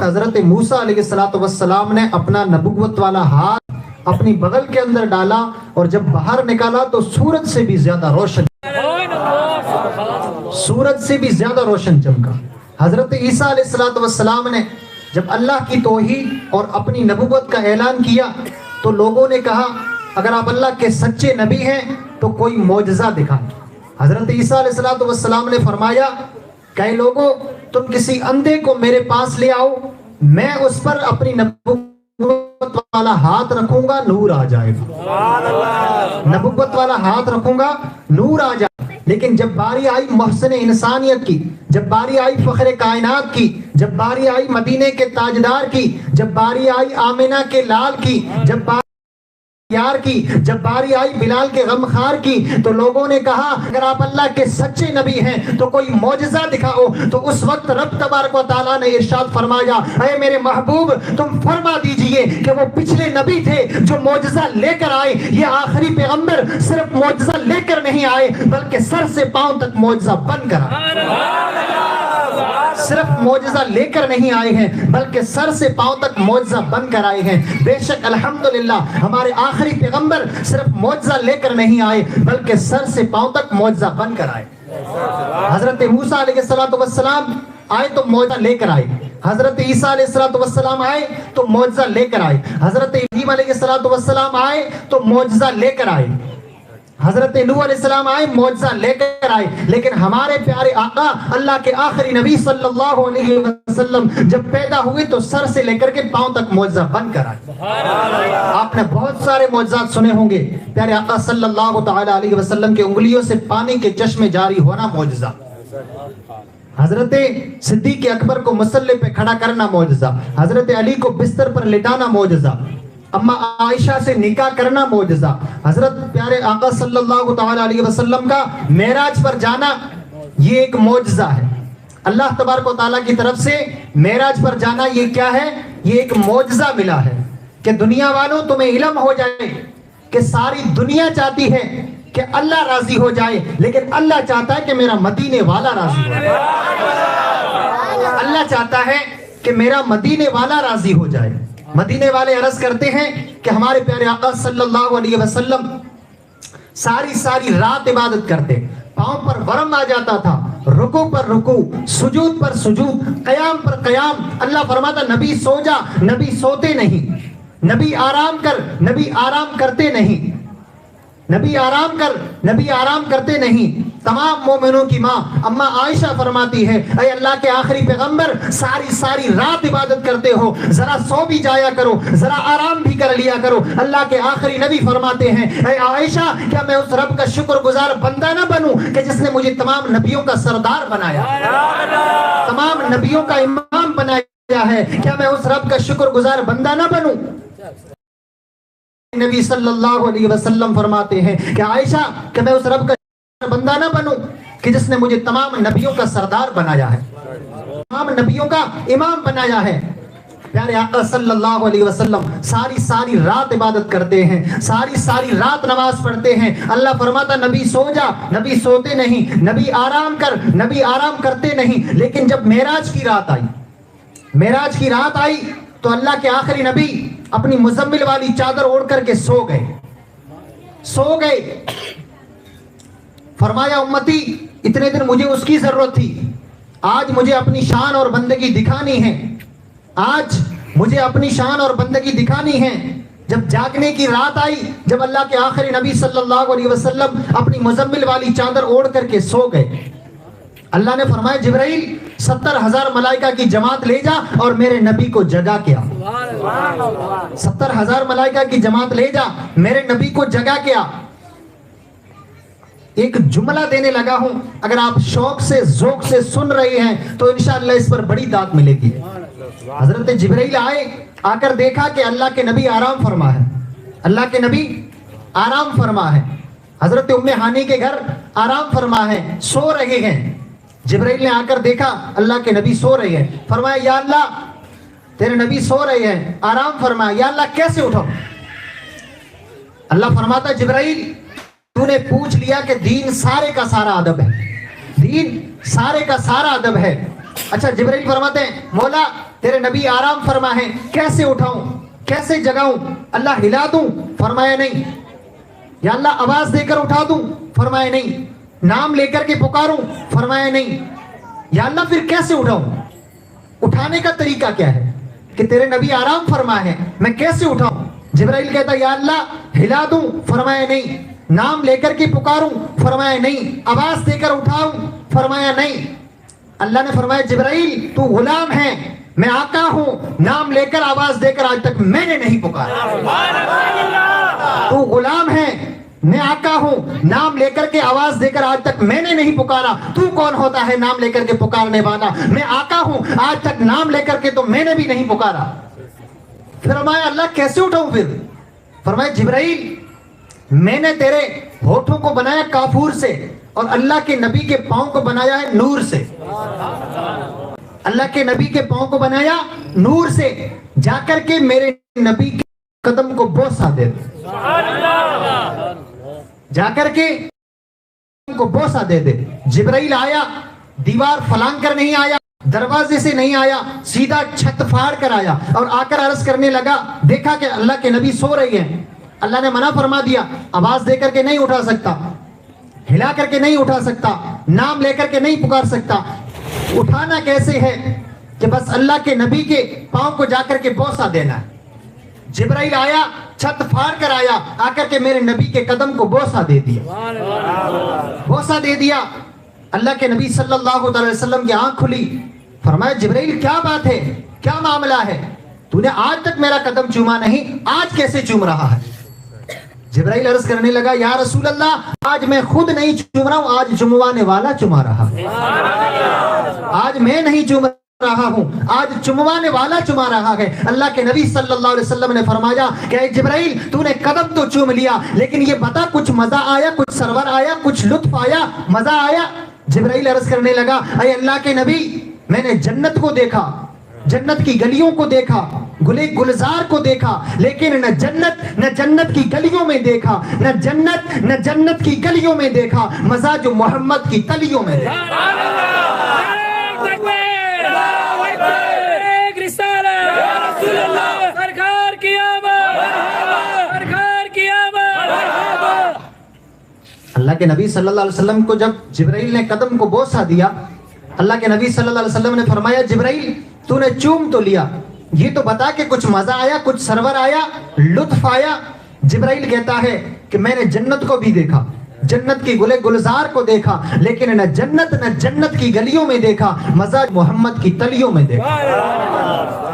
حضرت موسیٰ علیہ السلام نے اپنا نبوت والا ہاتھ اپنی بغل کے اندر ڈالا اور جب باہر نکالا تو سورج سے بھی زیادہ روشن چمکا. حضرت عیسیٰ علیہ السلام نے جب اللہ کی توحید اور اپنی نبوت کا اعلان کیا تو لوگوں نے کہا اگر آپ اللہ کے سچے نبی ہیں تو کوئی معجزہ دکھائیں. حضرت عیسیٰ علیہ السلام نے فرمایا کہ لوگوں تم کسی اندھے کو میرے پاس لے آؤ, میں اس پر اپنی نبوت والا ہاتھ رکھوں گا, نور آ جائے گا. نبوت والا ہاتھ رکھوں گا, نور آ جائے گا. لیکن جب باری آئی محسن انسانیت کی, جب باری آئی فخر کائنات کی, جب باری آئی مدینے کے تاجدار کی, جب باری آئی آمنہ کے لال کی, جب باری یار کی, جب باری آئی بلال کے غمخوار کی, تو لوگوں نے کہا اگر آپ اللہ کے سچے نبی ہیں تو کوئی معجزہ دکھاؤ. تو اس وقت رب تبارک و تعالیٰ نے ارشاد فرمایا اے میرے محبوب تم فرما دیجئے کہ وہ پچھلے نبی تھے جو معجزہ لے کر آئے, یہ آخری پیغمبر صرف معجزہ لے کر نہیں آئے بلکہ سر سے پاؤں تک معجزہ بن کر آئے. صرف معجزہ لے کر نہیں آئے ہیں بلکہ سر سے پاؤں تک معجزہ بن کر آئے ہیں. بے شک الحمدللہ ہمارے آخری پیغمبر صرف معجزہ لے کر نہیں آئے بلکہ سر سے پاؤں تک معجزہ بن کر آئے. حضرت موسیٰ علیہ السلام آئے تو معجزہ لے کر آئے, حضرت عیسیٰ علیہ السلام آئے تو معجزہ لے کر آئے, حضرت ابراہیم علیہ السلام آئے تو معجزہ لے کر آئے, حضرت نوح علیہ السلام آئے معجزہ لے کر آئے. لیکن ہمارے پیارے آقا اللہ کے آخری نبی صلی اللہ علیہ وسلم جب پیدا ہوئے تو سر سے لے کر کے پاؤں تک معجزہ بن کر آئے. آپ نے بہت سارے معجزات سنے ہوں گے. پیارے آقا صلی اللہ تعالی علیہ وسلم کے انگلیوں سے پانی کے چشمے جاری ہونا معجزہ, حضرت صدیق اکبر کو مصلی پہ کھڑا کرنا معجزہ, حضرت علی کو بستر پر لٹانا معجزہ, اما عائشہ سے نکاح کرنا معجزہ, حضرت پیارے آقا صلی اللہ تعالی علیہ وسلم کا معراج پر جانا یہ ایک معجزہ ہے. اللہ تبارک و تعالیٰ کی طرف سے معراج پر جانا یہ کیا ہے, یہ ایک معجزہ ملا ہے کہ دنیا والوں تمہیں علم ہو جائے کہ ساری دنیا چاہتی ہے کہ اللہ راضی ہو جائے لیکن اللہ چاہتا ہے کہ میرا مدینے والا راضی ہو جائے. اللہ چاہتا ہے کہ میرا مدینے والا راضی ہو جائے. مدینے والے عرض کرتے ہیں کہ ہمارے پیارے آقا صلی اللہ علیہ وسلم ساری رات عبادت کرتے, پاؤں پر ورم آ جاتا تھا, رکوع پر رکوع, سجود پر سجود, قیام پر قیام. اللہ فرماتا نبی سو جا, نبی سوتے نہیں, نبی آرام کر, نبی آرام کرتے نہیں, نبی آرام کر, نبی آرام کرتے نہیں. تمام مومنوں کی ماں اما عائشہ فرماتی ہے اے اللہ کے آخری پیغمبر ساری رات عبادت کرتے ہو, ذرا سو بھی جایا کرو, ذرا آرام بھی کر لیا کرو. اللہ کے آخری نبی فرماتے ہیں اے عائشہ کیا میں اس رب کا شکر گزار بندہ نہ بنوں کہ جس نے مجھے تمام نبیوں کا سردار بنایا, تمام نبیوں کا امام بنایا ہے, کیا میں اس رب کا شکر گزار بندہ نہ بنوں. نبی صلی اللہ علیہ وسلم فرماتے ہیں کہ عائشہ کہ میں اس رب کا بندہ نہ بنوں کہ جس نے مجھے تمام نبیوں کا سردار بنایا ہے, تمام نبیوں کا امام بنایا ہے. پیارے آقا صلی اللہ علیہ وسلم ساری رات عبادت کرتے ہیں, ساری رات نماز پڑھتے ہیں. اللہ فرماتا نبی سو جا, نبی سوتے نہیں, نبی آرام کر, نبی آرام کرتے نہیں. لیکن جب معراج کی رات آئی تو اللہ کے آخری نبی اپنی مزمل والی چادر اوڑھ کر کے سو گئے. فرمایا امتی اتنے دن مجھے اس کی ضرورت تھی, آج مجھے اپنی شان اور بندگی دکھانی ہے, آج مجھے اپنی شان اور بندگی دکھانی ہے. جب جاگنے کی رات آئی, جب اللہ کے آخری نبی صلی اللہ علیہ وسلم اپنی مزمل والی چادر اوڑھ کر کے سو گئے, اللہ نے فرمایا جبرائیل 70,000 ملائکہ کی جماعت لے جا اور میرے نبی کو جگا کیا. 70,000 ملائکہ کی جماعت لے جا, میرے نبی کو جگا کیا. ایک جملہ دینے لگا ہوں, اگر آپ شوق سے ذوق سے سن رہے ہیں تو انشاءاللہ اس پر بڑی داد ملے گی. حضرت جبرائیل آئے, آ کر دیکھا کہ اللہ کے نبی آرام فرما ہے, اللہ کے نبی آرام فرما ہے. حضرت ام ہانی کے گھر آرام فرما ہے, سو رہے ہیں. جبرائیل نے آ کر دیکھا اللہ کے نبی سو رہے ہیں, فرمایا یا اللہ تیرے نبی سو رہے ہیں, آرام فرمایا, یا اللہ کیسے اٹھاؤں. اللہ فرماتا جبرائیل تو نے پوچھ لیا کہ دین سارے کا سارا ادب ہے, دین سارے کا سارا ادب ہے. اچھا جبرائیل فرماتے ہیں مولا تیرے نبی آرام فرما ہے، کیسے اٹھاؤں، کیسے جگاؤں؟ اللہ ہلا دوں؟ فرمایا نہیں۔ یا اللہ آواز دے کر اٹھا دوں؟ فرمایا نہیں۔ نام لے کر کے پکاروں؟ فرمایا نہیں۔ یا اللہ پھر کیسے اٹھاؤں؟ اٹھانے کا طریقہ کیا ہے کہ تیرے نبی آرام فرما ہے، میں کیسے اٹھاؤں؟ جبرائیل کہتا یا اللہ ہلا دوں؟ فرمایا نہیں۔ نام لے کر کے پکاروں؟ فرمایا نہیں۔ آواز دے کر اٹھاؤں؟ فرمایا نہیں۔ اللہ نے فرمایا جبرائیل تو غلام ہے، میں آقا ہوں، نام لے کر آواز دے کر آج تک میں نے نہیں پکارا۔ تو غلام ہے، میں آقا ہوں، نام لے کر کے آواز دے کر آج تک میں نے نہیں پکارا، تو کون ہوتا ہے نام لے کر کے پکارنے والا؟ میں آقا ہوں، آج تک نام لے کر کے تو میں نے بھی نہیں پکارا۔ پھر فرمایا اللہ کیسے اٹھاؤں؟ پھر فرمایا جبرائیل میں نے تیرے ہونٹوں کو بنایا کافور سے، اور اللہ کے نبی کے پاؤں کو بنایا ہے نور سے۔ اللہ کے نبی کے پاؤں کو بنایا نور سے، جا کر کے میرے نبی کے قدم کو بوسہ دے دے، جا کر کے کو بوسہ دے دے۔ جبرائیل آیا، دیوار فلانگ کر نہیں آیا، دروازے سے نہیں آیا، سیدھا چھت پھاڑ کر آیا، اور آ کر عرض کرنے لگا، دیکھا کہ اللہ کے نبی سو رہی ہیں۔ اللہ نے منع فرما دیا، آواز دے کر کے نہیں اٹھا سکتا، ہلا کر کے نہیں اٹھا سکتا، نام لے کر کے نہیں پکار سکتا۔ اٹھانا کیسے ہے کہ بس اللہ کے نبی کے پاؤں کو جا کر کے بوسہ دینا ہے۔ جبرائیل آیا، چھت پھاڑ کر آیا، آ کر کے میرے نبی کے قدم کو بوسہ دے دیا، بوسہ دے دیا۔ اللہ کے نبی صلی اللہ علیہ وسلم کی آنکھ کھلی، فرمایا جبرائیل کیا بات ہے، کیا معاملہ ہے؟ تو نے آج تک میرا قدم چوما نہیں، آج کیسے چوم رہا ہے؟ جبرائیل عرض کرنے لگا یا رسول اللہ آج میں خود نہیں چوم رہا ہوں، آج چموانے والا چما رہا ہے، آج میں نہیں چوم رہا ہوں، آج چموانے والا چما رہا ہے۔ اللہ کے نبی صلی اللہ علیہ وسلم نے فرمایا کہ اے جبرائیل تو نے قدم تو چوم لیا، لیکن یہ بتا کچھ مزہ آیا، کچھ سرور آیا، کچھ لطف آیا، مزہ آیا؟ جبرائیل عرض کرنے لگا اے اللہ کے نبی میں نے جنت کو دیکھا، جنت کی گلیوں کو دیکھا، گلے گلزار کو دیکھا، لیکن نہ جنت کی گلیوں میں دیکھا، نہ جنت کی گلیوں میں دیکھا مزہ جو محمد کی تلیوں میں دیکھا۔ اللہ کے نبی صلی اللہ علیہ وسلم کو جب جبرائیل نے قدم کو بوسہ دیا، اللہ کے نبی صلی اللہ علیہ وسلم نے فرمایا جبرائیل تو نے چوم تو لیا، یہ تو بتا کہ کچھ مزہ آیا، کچھ سرور آیا، لطف آیا؟ جبرائیل کہتا ہے کہ میں نے جنت کو بھی دیکھا، جنت کی گلے گلزار کو دیکھا، لیکن نہ جنت کی گلیوں میں دیکھا مزہ محمد کی تلیوں میں دیکھا۔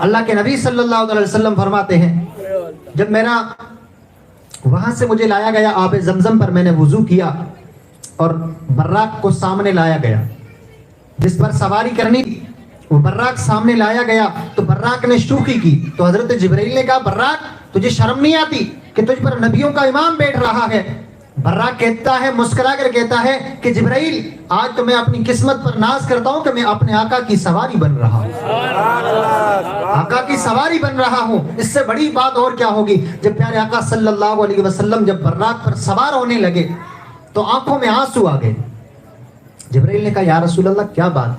اللہ کے نبی صلی اللہ علیہ وسلم فرماتے ہیں جب میرا وہاں سے مجھے لایا گیا آب زمزم پر، میں نے وضو کیا اور براق کو سامنے لایا گیا، جس پر سواری کرنی تھی وہ براق سامنے لایا گیا، تو براق نے شوخی کی، تو حضرت جبرائیل نے کہا براق تجھے شرم نہیں آتی کہ تجھ پر نبیوں کا امام بیٹھ رہا ہے؟ براق کہتا ہے، مسکرا کر کہتا ہے کہ جبرائیل آج تو میں اپنی قسمت پر ناز کرتا ہوں کہ میں اپنے آقا کی سواری بن رہا ہوں، آقا کی سواری بن رہا ہوں۔ اس سے بڑی بات اور کیا ہوگی؟ جب پیارے آقا صلی اللہ علیہ وسلم جب براق پر سوار ہونے لگے تو آنکھوں میں آنسو آ گئے۔ جبرائیل نے کہا یا رسول اللہ کیا بات؟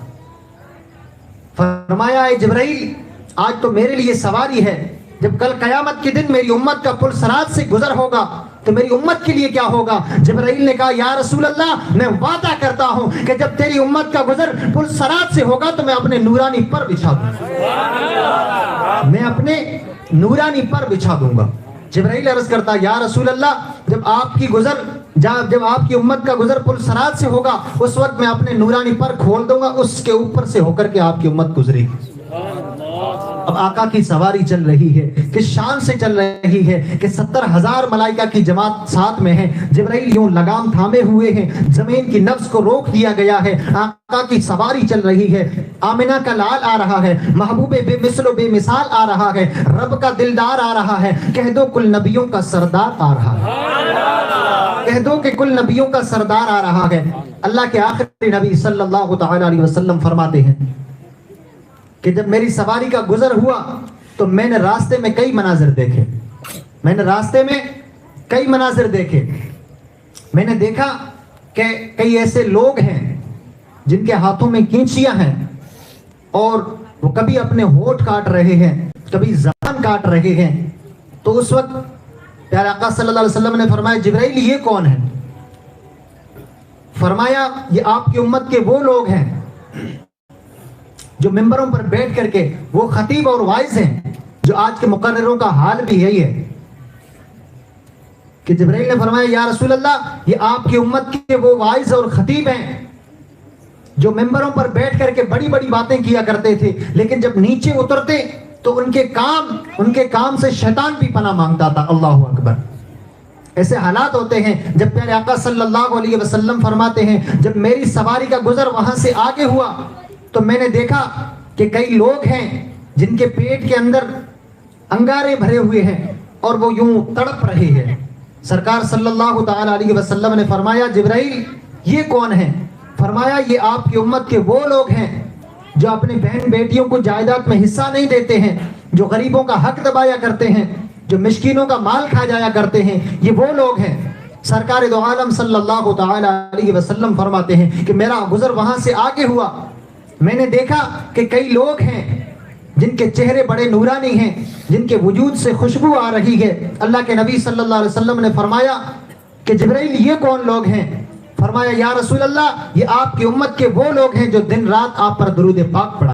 فرمایا اے جبرائیل آج تو میرے لیے سواری ہے، جب کل قیامت کے دن میری امت کا پل صراط سے گزر ہوگا تو میری امت کے لیے کیا ہوگا؟ جبرائیل نے کہا یا رسول اللہ میں وعدہ کرتا ہوں کہ جب تیری امت کا گزر پل صراط سے ہوگا تو میں اپنے نورانی پر بچھا دوں گا، میں اپنے نورانی پر بچھا دوں گا۔ جبرائیل عرض کرتا یا رسول اللہ جب آپ کی امت کا گزر پل صراط سے ہوگا اس وقت میں اپنے نورانی پر کھول دوں گا، اس کے اوپر سے ہو کر کے آپ کی امت گزرے گی۔ اب آقا کی سواری چل رہی ہے، کس شان سے چل رہی ہے کہ 70,000 ملائکہ کی جماعت ساتھ میں ہے، جبرائیل یوں لگام تھامے ہوئے ہیں، زمین کی نفس کو روک دیا گیا ہے، آقا کی سواری چل رہی ہے، آمنہ کا لال آ رہا ہے، محبوب بے مثل و بے مثال آ رہا ہے، رب کا دلدار آ رہا ہے، کہہ دو کل نبیوں کا سردار آ رہا ہے، کہہ دو کہ کل نبیوں کا سردار آ رہا ہے۔ اللہ کے آخری نبی صلی اللہ تعالی علیہ وسلم فرماتے ہیں کہ جب میری سواری کا گزر ہوا تو میں نے راستے میں کئی مناظر دیکھے، میں نے دیکھا کہ کئی ایسے لوگ ہیں جن کے ہاتھوں میں کینچیاں ہیں اور وہ کبھی اپنے ہونٹ کاٹ رہے ہیں، کبھی زبان کاٹ رہے ہیں۔ تو اس وقت پیارے آقا صلی اللہ علیہ وسلم نے فرمایا جبرائیل یہ کون ہے؟ فرمایا یہ آپ کی امت کے وہ لوگ ہیں جو ممبروں پر بیٹھ کر کے وہ خطیب اور وائز ہیں، جو آج کے مقرروں کا حال بھی یہی ہے کہ جبرائیل نے فرمایا یا رسول اللہ یہ آپ کی امت کے وہ وائز اور خطیب ہیں جو ممبروں پر بیٹھ کر کے بڑی بڑی باتیں کیا کرتے تھے، لیکن جب نیچے اترتے تو ان کے کام سے شیطان بھی پناہ مانگتا تھا۔ اللہ اکبر۔ ایسے حالات ہوتے ہیں جب پیارے آقا صلی اللہ علیہ وسلم فرماتے ہیں جب میری سواری کا گزر وہاں سے آگے ہوا تو میں نے دیکھا کہ کئی لوگ ہیں جن کے پیٹ کے اندر انگارے بھرے ہوئے ہیں اور وہ یوں تڑپ رہے ہیں۔ سرکار صلی اللہ تعالی علیہ وسلم نے فرمایا جبرائیل یہ کون ہے؟ فرمایا یہ آپ کی امت کے وہ لوگ ہیں جو اپنے بہن بیٹیوں کو جائیداد میں حصہ نہیں دیتے ہیں، جو غریبوں کا حق دبایا کرتے ہیں، جو مسکینوں کا مال کھا جایا کرتے ہیں، یہ وہ لوگ ہیں۔ سرکار دو عالم صلی اللہ تعالی علیہ وسلم فرماتے ہیں کہ میرا گزر وہاں سے آگے ہوا، میں نے دیکھا کہ کئی لوگ ہیں جن کے چہرے بڑے نورانی ہیں، جن کے وجود سے خوشبو آ رہی ہے۔ اللہ کے نبی صلی اللہ علیہ وسلم نے فرمایا کہ جبرائیل یہ کون لوگ ہیں؟ فرمایا یا رسول اللہ یہ آپ کی امت کے وہ لوگ ہیں جو دن رات آپ پر درود پاک پڑھا